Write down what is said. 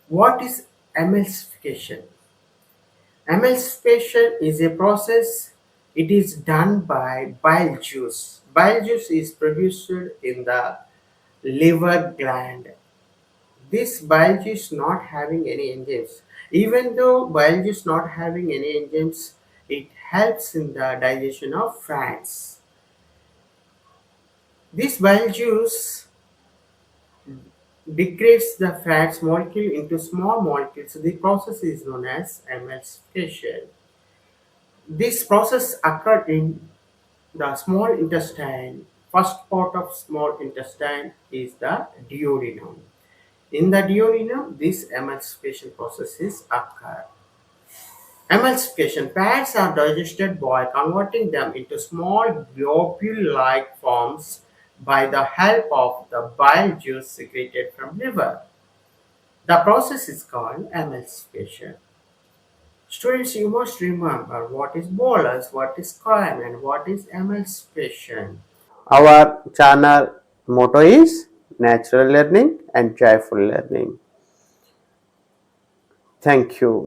What is emulsification? Emulsification is a process. It is done by bile juice. Bile juice is produced in the liver gland. This bile juice not having any enzymes. Even though bile juice not having any enzymes, it helps in the digestion of fats. This bile juice degrades the fats molecule into small molecules. The process is known as emulsification. This process occurred in the small intestine. First part of small intestine is the duodenum. In the duodenum, this emulsification processes occur. Emulsification fats are digested by converting them into small globule-like forms by the help of the bile juice secreted from liver. The process is called emulsification. Students, you must remember what is bolus, what is column, and what is emulsification. Our channel motto is natural learning and joyful learning. Thank you.